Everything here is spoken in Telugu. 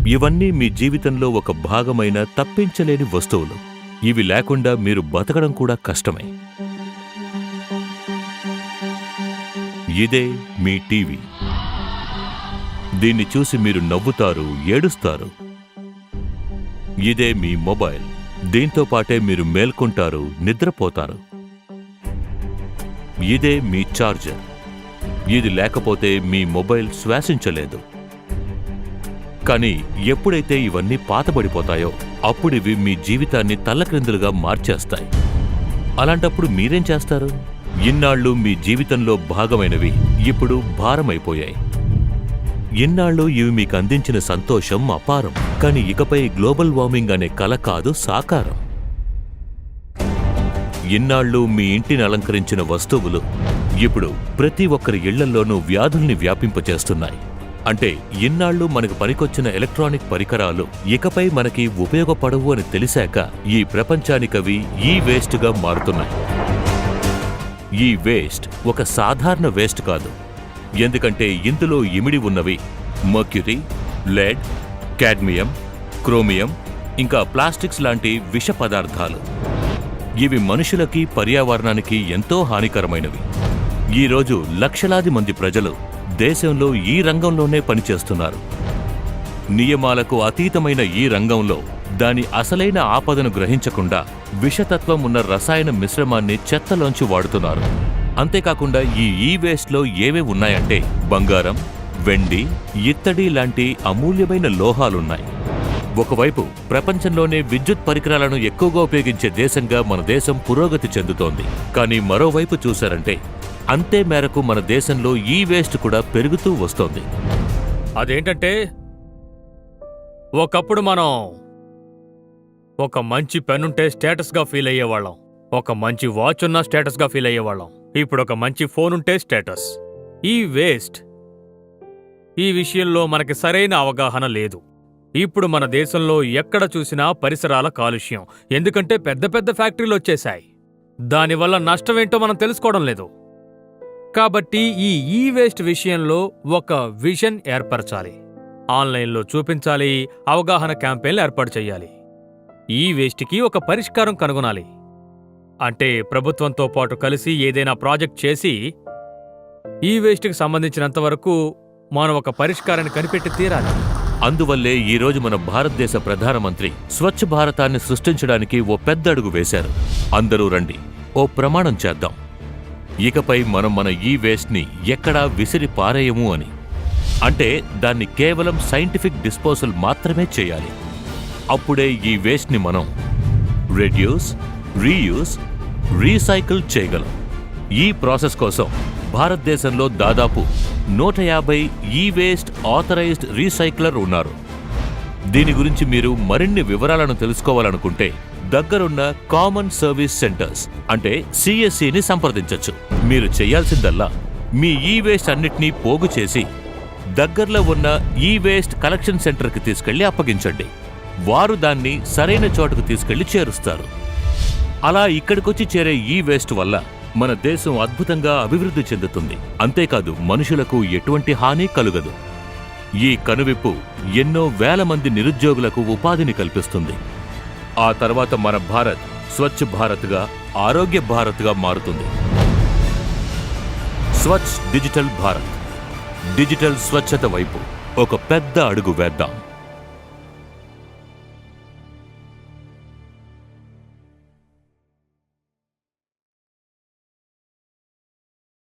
ఇవన్నీ మీ జీవితంలో ఒక భాగమైన తప్పించలేని వస్తువులు. ఇవి లేకుండా మీరు బతకడం కూడా కష్టమే. ఇదే మీ టీవీ. దీన్ని చూసి మీరు నవ్వుతారు, ఏడుస్తారు. ఇదే మీ మొబైల్. దీంతో పాటే మీరు మేల్కొంటారు, నిద్రపోతారు. ఇదే మీ ఛార్జర్. ఇది లేకపోతే మీ మొబైల్ శ్వాసించలేదు. కానీ ఎప్పుడైతే ఇవన్నీ పాతబడిపోతాయో అప్పుడివి మీ జీవితాన్ని తల్లక్రిందులుగా మార్చేస్తాయి. అలాంటప్పుడు మీరేం చేస్తారు? ఇన్నాళ్ళు మీ జీవితంలో భాగమైనవి ఇప్పుడు భారమైపోయాయి. ఇన్నాళ్ళు ఇవి మీకు అందించిన సంతోషం అపారం. కానీ ఇకపై గ్లోబల్ వార్మింగ్ అనే కల కాదు, సాకారం. ఇన్నాళ్ళు మీ ఇంటిని అలంకరించిన వస్తువులు ఇప్పుడు ప్రతి ఒక్కరి ఇళ్లల్లోనూ వ్యాధుల్ని వ్యాపింపచేస్తున్నాయి. అంటే ఇన్నాళ్ళు మనకు పనికొచ్చిన ఎలక్ట్రానిక్ పరికరాలు ఇకపై మనకి ఉపయోగపడవు అని తెలిసాక ఈ ప్రపంచానికవి ఈ వేస్ట్గా మారుతున్నాయి. ఈ వేస్ట్ ఒక సాధారణ వేస్ట్ కాదు. ఎందుకంటే ఇందులో ఇమిడి ఉన్నవి మర్క్యూరీ, లెడ్, కాడ్మియం, క్రోమియం, ఇంకా ప్లాస్టిక్స్ లాంటి విష పదార్థాలు. ఇవి మనుషులకి, పర్యావరణానికి ఎంతో హానికరమైనవి. ఈరోజు లక్షలాది మంది ప్రజలు దేశంలో ఈ రంగంలోనే పనిచేస్తున్నారు. నియమాలకు అతీతమైన ఈ రంగంలో దాని అసలైన ఆపదను గ్రహించకుండా విషతత్వం ఉన్న రసాయన మిశ్రమాన్ని చెత్తలోంచి వాడుతున్నారు. అంతేకాకుండా ఈ వేస్ట్లో ఏవే ఉన్నాయంటే బంగారం, వెండి, ఇత్తడి లాంటి అమూల్యమైన లోహాలున్నాయి. ఒకవైపు ప్రపంచంలోనే విద్యుత్ పరికరాలను ఎక్కువగా ఉపయోగించే దేశంగా మన దేశం పురోగతి చెందుతోంది. కానీ మరోవైపు చూశారంటే అంతే మేరకు మన దేశంలో ఈ వేస్ట్ కూడా పెరుగుతూ వస్తోంది. అదేంటంటే ఒకప్పుడు మనం ఒక మంచి పెన్నుంటే స్టేటస్గా ఫీల్ అయ్యేవాళ్ళం. ఒక మంచి వాచ్ ఉన్నా స్టేటస్గా ఫీల్ అయ్యేవాళ్ళం. ఇప్పుడు ఒక మంచి ఫోన్ ఉంటే స్టేటస్. ఈ వేస్ట్, ఈ విషయంలో మనకి సరైన అవగాహన లేదు. ఇప్పుడు మన దేశంలో ఎక్కడ చూసినా పరిసరాల కాలుష్యం. ఎందుకంటే పెద్ద పెద్ద ఫ్యాక్టరీలు వచ్చేశాయి. దానివల్ల నష్టమేంటో మనం తెలుసుకోవడం లేదు. కాబట్టి ఈ వేస్ట్ విషయంలో ఒక విజన్ ఏర్పరచాలి. ఆన్లైన్లో చూపించాలి. అవగాహన క్యాంపెయిన్లు ఏర్పాటు చేయాలి. ఈ వేస్ట్కి ఒక పరిష్కారం కనుగొనాలి. అంటే ప్రభుత్వంతో పాటు కలిసి ఏదైనా ప్రాజెక్ట్ చేసి ఈ వేస్ట్కి సంబంధించినంత వరకు మనం ఒక పరిష్కారాన్ని కనిపెట్టి తీరాలి. అందువల్లే ఈరోజు మన భారతదేశ ప్రధానమంత్రి స్వచ్ఛ భారతాన్ని సృష్టించడానికి ఓ పెద్ద అడుగు వేశారు. అందరూ రండి, ఓ ప్రమాణం చేద్దాం. ఇకపై మనం మన ఈ వేస్ట్ని ఎక్కడా విసిరి పారేయము అని. అంటే దాన్ని కేవలం సైంటిఫిక్ డిస్పోజల్ మాత్రమే చేయాలి. అప్పుడే ఈ వేస్ట్ని మనం రెడ్యూస్, రీయూస్, రీసైకిల్ చేయగలం. ఈ ప్రాసెస్ కోసం భారతదేశంలో దాదాపు 150 ఈ వేస్ట్ ఆథరైజ్డ్ రీసైక్లర్ ఉన్నారు. దీని గురించి మీరు మరిన్ని వివరాలను తెలుసుకోవాలనుకుంటే దగ్గరున్న కామన్ సర్వీస్ సెంటర్స్ అంటే CSCని సంప్రదించొచ్చు. మీరు చేయాల్సిందల్లా మీ ఈ వేస్ట్ అన్నిటినీ పోగు చేసి దగ్గరలో ఉన్న ఈ వేస్ట్ కలెక్షన్ సెంటర్కి తీసుకెళ్లి అప్పగించండి. వారు దాన్ని సరైన చోటుకు తీసుకెళ్లి చేరుస్తారు. అలా ఇక్కడికొచ్చి చేరే ఈ వేస్ట్ వల్ల మన దేశం అద్భుతంగా అభివృద్ధి చెందుతుంది. అంతేకాదు మనుషులకు ఎటువంటి హాని కలుగదు. ఈ కనువిప్పు ఎన్నో వేల మంది నిరుద్యోగులకు ఉపాధిని కల్పిస్తుంది. ఆ తర్వాత మన భారత్ స్వచ్ఛ భారత్గా, ఆరోగ్య భారత్గా మారుతుంది. స్వచ్ఛ్ డిజిటల్ భారత్, డిజిటల్ స్వచ్ఛత వైపు ఒక పెద్ద అడుగు వేద్దాం.